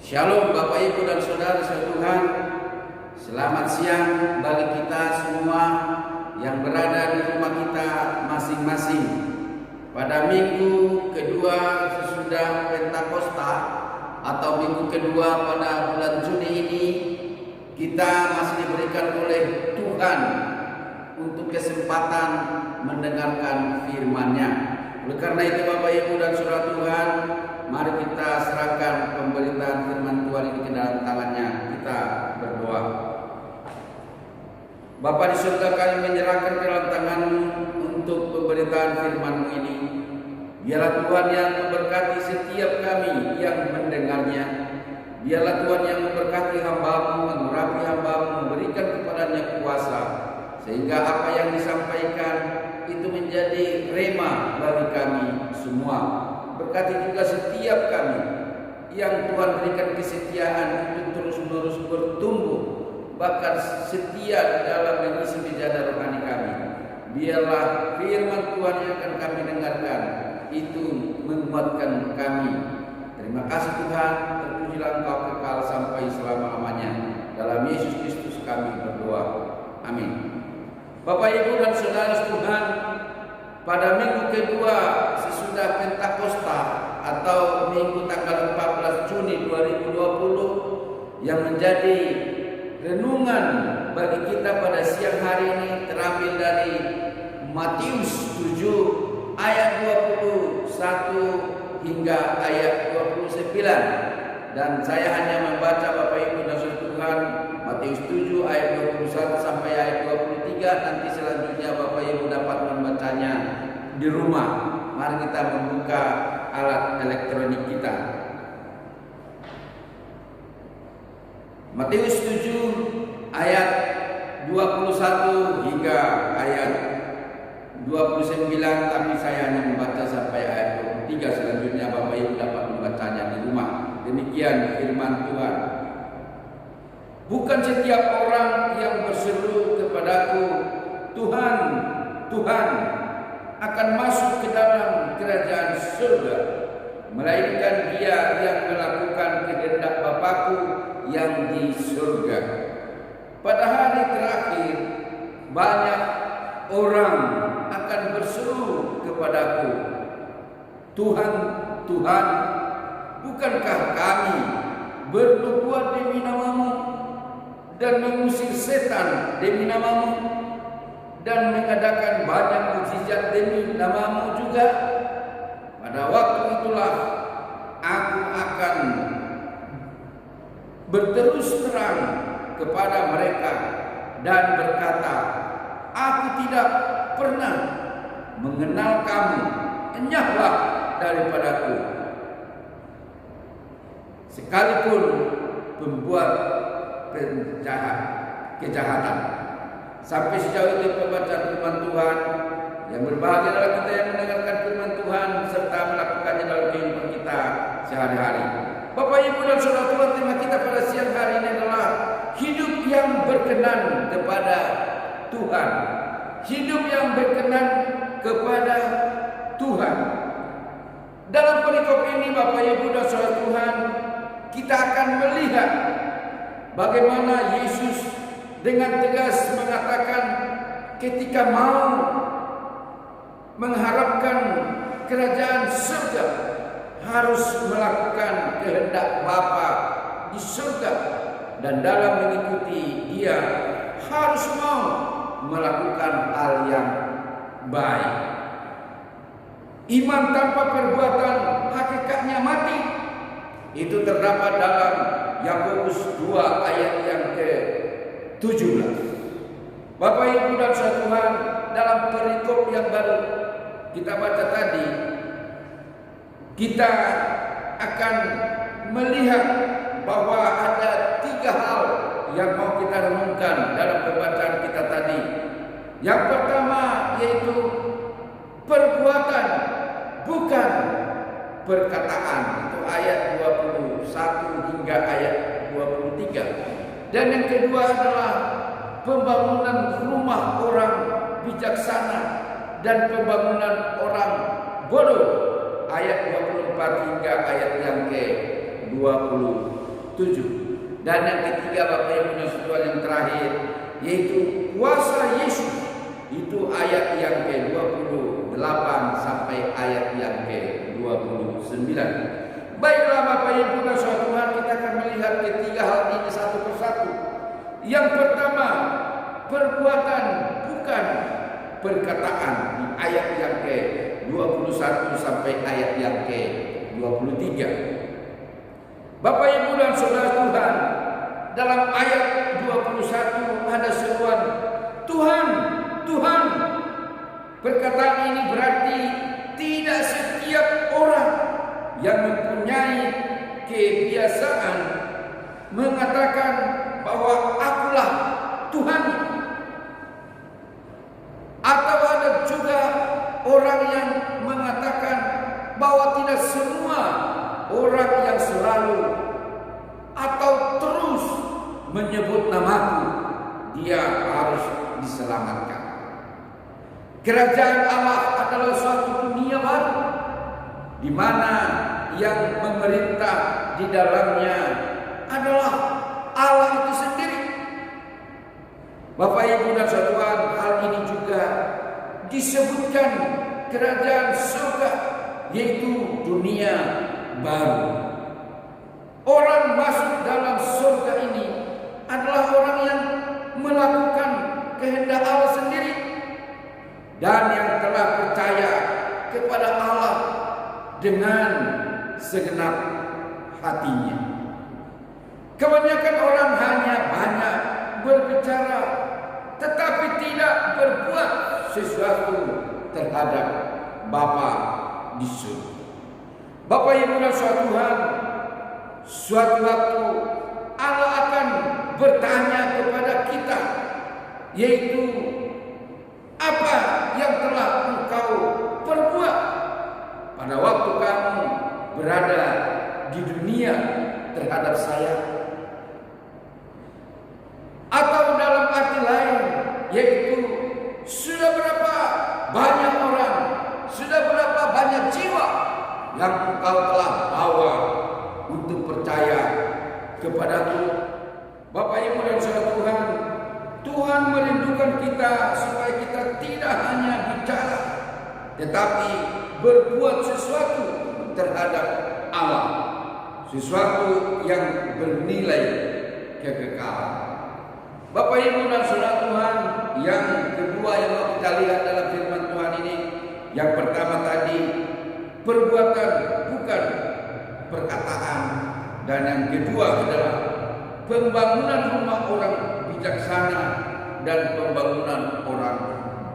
Shalom Bapak Ibu dan Saudara Tuhan. Selamat siang bagi kita semua yang berada di rumah kita masing-masing. Pada minggu kedua sesudah Pentakosta atau minggu kedua pada bulan Juni ini, kita masih diberikan oleh Tuhan untuk kesempatan mendengarkan firman-Nya. Oleh karena itu Bapak Ibu dan Saudara Tuhan, mari kita serahkan pemberitaan firman Tuhan ini ke dalam tangan-Nya. Kita berdoa. Bapa di surga, kami menyerahkan ke dalam tangan-Mu untuk pemberitaan firman-Mu ini. Biarlah Tuhan yang memberkati setiap kami yang mendengarnya. Biarlah Tuhan yang memberkati hamba-Mu, mengurapi hamba-Mu, memberikan kepadanya kuasa, sehingga apa yang disampaikan itu menjadi rema bagi kami semua. Berkati juga setiap kami yang Tuhan berikan kesetiaan untuk terus-menerus bertumbuh, bahkan setia dalam mengisi bejana rohani kami. Biarlah firman Tuhan yang akan kami dengarkan itu menguatkan kami. Terima kasih Tuhan, terpujilah Engkau kekal sampai selama-lamanya. Dalam Yesus Kristus kami berdoa. Amin. Bapak Ibu dan Saudara Tuhan, pada minggu kedua sesudah Pentakosta atau minggu tanggal 14 Juni 2020 yang menjadi renungan bagi kita pada siang hari ini terambil dari Matius 7 ayat 21 hingga ayat 29, dan saya hanya membaca Bapak Ibu dan Saudara Tuhan Matius 7 ayat 21 sampai ayat 23. Nanti selanjutnya Bapak Ibu dapat membacanya di rumah. Mari kita membuka alat elektronik kita. Matius 7 ayat 21 hingga ayat 29, tapi saya hanya membaca sampai ayat 23. Selanjutnya Bapak Ibu dapat membacanya di rumah. Demikian firman Tuhan. Bukan setiap orang yang berseru kepadaku, Tuhan, Tuhan, akan masuk ke dalam kerajaan surga, melainkan dia yang melakukan kehendak Bapa-Ku yang di surga. Pada hari terakhir, banyak orang akan berseru kepadaku, Tuhan, Tuhan, bukankah kami bernubuat demi nama-Mu dan mengusir setan demi nama-Mu dan mengadakan banyak mukjizat demi nama-Mu juga? Pada waktu itulah aku akan berterus terang kepada mereka dan berkata, aku tidak pernah mengenal kamu, enyahlah daripadaku. Sekalipun pembuat kejahatan. Sampai sejauh itu pembacaan firman Tuhan. Yang berbahagia adalah kita yang mendengarkan firman Tuhan serta melakukannya dalam kehidupan kita sehari-hari. Bapak Ibu dan Saudara Tuhan, tema kita pada siang hari ini adalah hidup yang berkenan kepada Tuhan. Hidup yang berkenan kepada Tuhan. Dalam perikop ini Bapak Ibu dan Saudara Tuhan, kita akan melihat bagaimana Yesus dengan tegas mengatakan ketika mau mengharapkan kerajaan surga harus melakukan kehendak Bapa di surga, dan dalam mengikuti Dia harus mau melakukan hal yang baik. Iman tanpa perbuatan hakikatnya mati. Itu terdapat dalam Yakobus 2 ayat yang ke-17. Bapak Ibu dan Saudara Tuhan, dalam perikop yang baru kita baca tadi, kita akan melihat bahwa ada 3 hal yang mau kita renungkan dalam pembacaan kita tadi. Yang pertama yaitu perbuatan, bukan perkataan. Itu ayat 21 hingga ayat 23. Dan yang kedua adalah pembangunan rumah orang bijaksana dan pembangunan orang bodoh. Ayat 24 hingga ayat yang ke-26. Dan yang ketiga Bapak Ibu dan Saudara yang terakhir, yaitu kuasa Yesus. Itu ayat yang ke-28 sampai ayat yang ke-29. Baiklah Bapak Ibu dan Saudara Tuhan, kita akan melihat ketiga hal ini satu persatu. Yang pertama, perbuatan bukan perkataan di ayat yang ke-21 sampai ayat yang ke-23. Bapak Ibu dan Saudara Tuhan, dalam ayat 21 ada seruan Tuhan, Tuhan. Perkataan ini berarti tidak setiap orang yang mempunyai kebiasaan mengatakan bahwa akulah Tuhan. Atau ada juga orang yang mengatakan bahwa tidak semua orang yang selalu atau terus menyebut namaku, dia harus diselamatkan. Kerajaan Allah adalah suatu dunia baru, di mana yang memerintah di dalamnya adalah Allah itu sendiri. Bapak Ibu dan Saudara, hal ini juga disebutkan kerajaan surga, yaitu dunia baru. Orang masuk dalam surga ini adalah orang yang melakukan kehendak Allah sendiri dan yang telah percaya kepada Allah dengan segenap hatinya. Kebanyakan orang hanya banyak berbicara tetapi tidak berbuat sesuatu terhadap Bapa di surga. Bapak Ibu dan Saudara Tuhan, suatu waktu Allah akan bertanya kepada kita, yaitu apa yang telah engkau perbuat pada waktu kamu berada di dunia terhadap saya. Atau dalam arti lain, yaitu sudah berapa banyak orang, sudah berapa banyak jiwa yang engkau telah bawa untuk percaya kepadaku. Bapak Ibu dan Saudara Tuhan, Tuhan merindukan kita supaya kita tidak hanya bicara, tetapi berbuat sesuatu terhadap Allah, sesuatu yang bernilai kekekalan. Bapak Ibu dan Saudara Tuhan, yang kedua yang mau kita lihat dalam firman Tuhan ini, yang pertama tadi perbuatan bukan perkataan, dan yang kedua adalah pembangunan rumah orang bijaksana dan pembangunan orang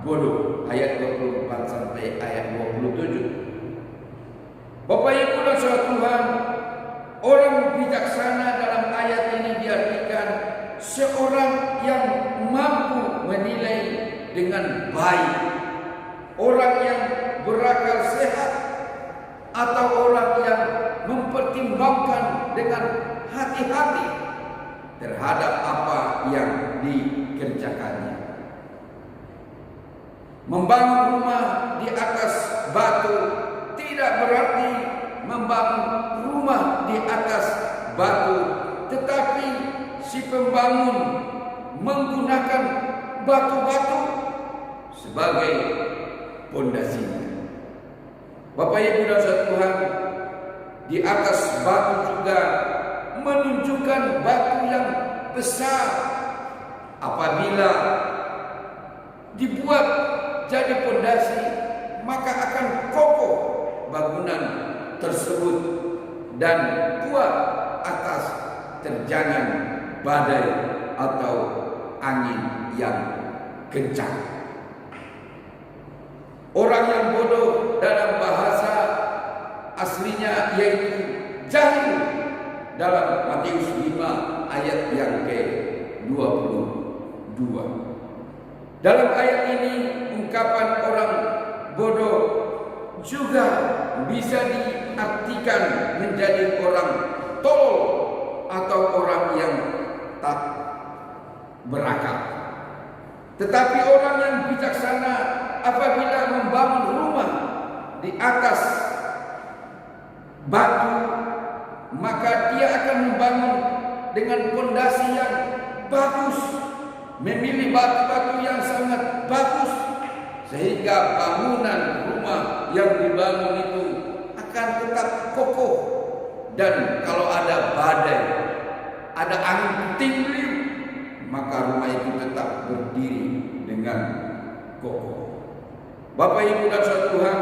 bodoh, ayat 24 sampai ayat 27. Bapak Ibu dan Saudara Tuhan, orang bijaksana dalam ayat ini diartikan seorang yang mampu menilai dengan baik, orang yang berakal sehat, atau orang yang mempertimbangkan dengan hati-hati terhadap apa yang dikerjakannya. Membangun rumah di atas batu tidak berarti membangun rumah di atas batu, tetapi si pembangun menggunakan batu-batu sebagai pondasinya. Bapak Ibu dan Saudara Tuhan, di atas batu juga menunjukkan batu yang besar. Apabila dibuat jadi pondasi, maka akan kokoh bangunan tersebut dan kuat atas terjangan badai atau angin yang kencang. Orang yang bodoh dalam bahasa aslinya yaitu jahil dalam Matius 5 ayat yang ke-22. Dalam ayat ini ungkapan orang bodoh juga bisa diartikan menjadi orang tolol atau orang yang tak berakal. Tetapi orang yang bijaksana apabila membangun rumah di atas batu, maka dia akan membangun dengan fondasi yang bagus, memilih batu-batu yang sangat bagus, sehingga bangunan rumah yang dibangun itu akan tetap kokoh. Dan kalau ada badai, ada angin puting beliung, maka rumah itu tetap berdiri dengan kokoh. Bapak Ibu dan saudara Tuhan,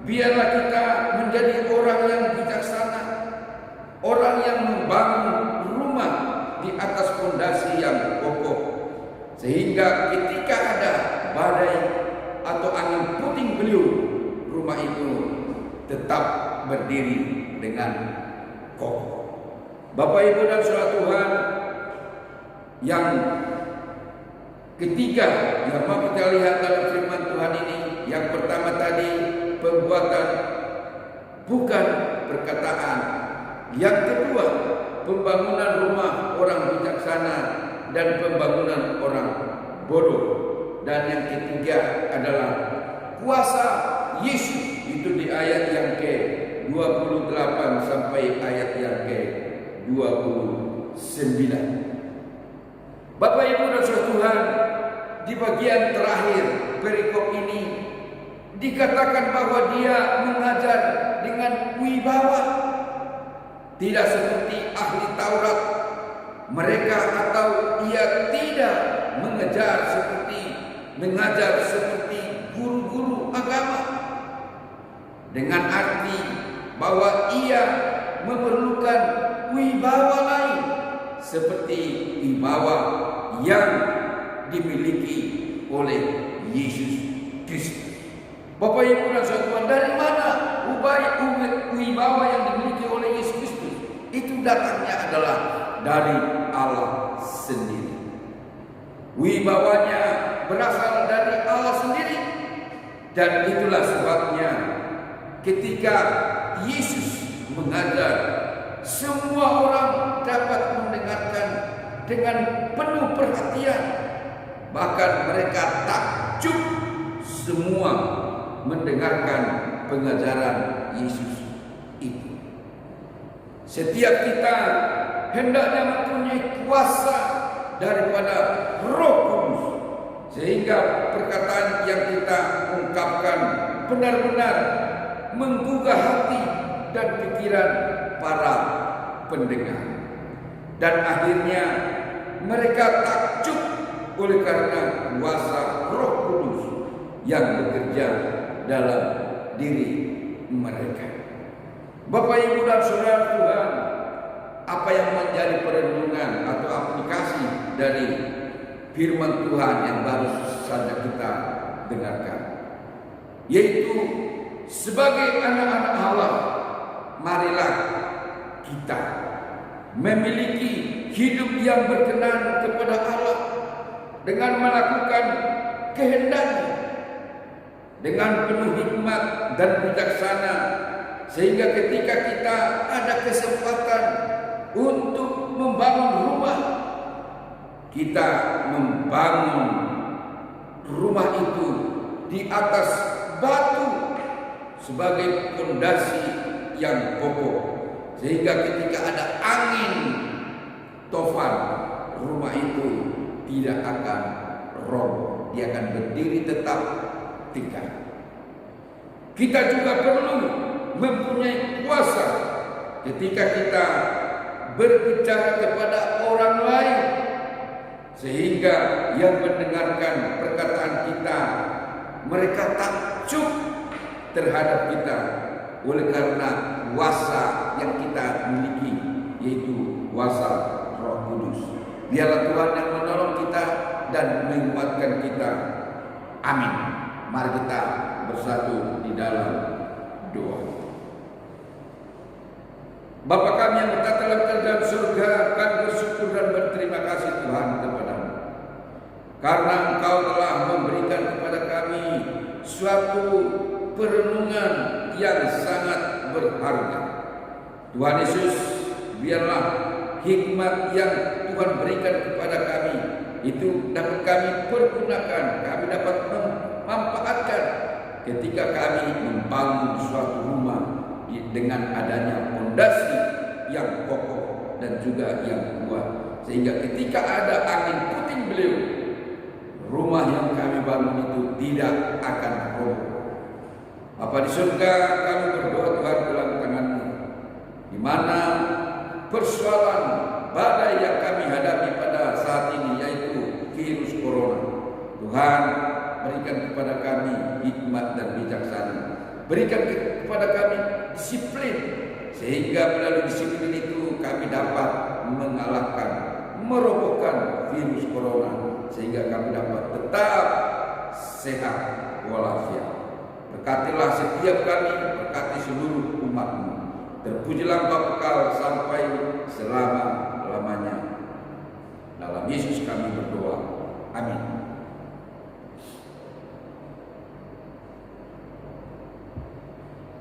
biarlah kita menjadi orang yang bijaksana, orang yang membangun rumah di atas fondasi yang kokoh, sehingga ketika ada badai atau angin puting beliung, rumah itu tetap berdiri dengan kokoh. Bapak Ibu dan saudara Tuhan, yang ketiga yang mau kita lihat dalam firman Tuhan ini, yang pertama tadi perbuatan bukan perkataan, yang kedua pembangunan rumah orang bijaksana dan pembangunan orang bodoh, dan yang ketiga adalah kuasa Yesus. Itu di ayat yang ke-28 sampai ayat yang ke-29. Bapak Ibu dan saudara Tuhan, di bagian terakhir perikop ini dikatakan bahwa dia mengajar dengan wibawa, tidak seperti ahli Taurat mereka, atau ia tidak mengajar seperti guru-guru agama, dengan arti bahwa ia memerlukan wibawa lain seperti wibawa yang dimiliki oleh Yesus Kristus. Bapak Ibu dan saudara Tuhan, dari mana wibawa yang dimiliki oleh Yesus Kristus? Itu datangnya adalah dari Allah sendiri. Wibawanya berasal dari Allah sendiri, dan itulah sebabnya ketika Yesus mengajar, semua orang dapat mendengarkan dengan penuh perhatian. Bahkan mereka takjub semua mendengarkan pengajaran Yesus itu. Setiap kita hendaknya mempunyai kuasa daripada Roh Kudus, sehingga perkataan yang kita ungkapkan benar-benar menggugah hati dan pikiran para pendengar. Dan akhirnya mereka takjub oleh karena kuasa Roh Kudus yang bekerja dalam diri mereka. Bapak Ibu dan saudara Tuhan, apa yang menjadi perenungan atau aplikasi dari firman Tuhan yang baru saja kita dengarkan, yaitu sebagai anak-anak Allah, marilah kita memiliki hidup yang berkenan kepada Allah dengan melakukan kehendaknya dengan penuh hikmat dan bijaksana, sehingga ketika kita ada kesempatan untuk membangun rumah, kita membangun rumah itu di atas batu sebagai fondasi yang kokoh, sehingga ketika ada angin tofan, rumah itu tidak akan roboh, dia akan berdiri tetap tegak. Kita juga perlu mempunyai kuasa ketika kita berbicara kepada orang lain, sehingga yang mendengarkan perkataan kita, mereka takjub terhadap kita oleh karena kuasa yang kita miliki, yaitu kuasa Roh Kudus. Biarlah Tuhan yang menolong kita dan menguatkan kita. Amin. Mari kita bersatu di dalam doa. Bapa kami yang bertata dalam kerajaan surga, kami bersyukur dan berterima kasih Tuhan kepadamu, karena Engkau telah memberikan kepada kami suatu perenungan yang sangat berharga. Tuhan Yesus, biarlah hikmat yang Tuhan berikan kepada kami itu dapat kami pergunakan, kami dapat memanfaatkan ketika kami membangun suatu rumah dengan adanya fondasi yang kokoh juga yang kuat, sehingga ketika ada angin puting beliung, rumah yang kami bangun itu tidak akan roboh. Bapa di surga, kami berdoa Tuhan dalam tangan-Mu, di mana persoalan badai yang kami hadapi pada saat ini, yaitu virus corona. Tuhan, berikan kepada kami hikmat dan bijaksana. Berikan kepada kami disiplin, sehingga melalui disiplin itu kami dapat mengalahkan, merobohkan virus corona, sehingga kami dapat tetap sehat walafiat. Berkatilah setiap kami, berkati seluruh umat-Mu. Terpujilah Engkau kekal sampai selama-lamanya. Dalam Yesus kami berdoa. Amin.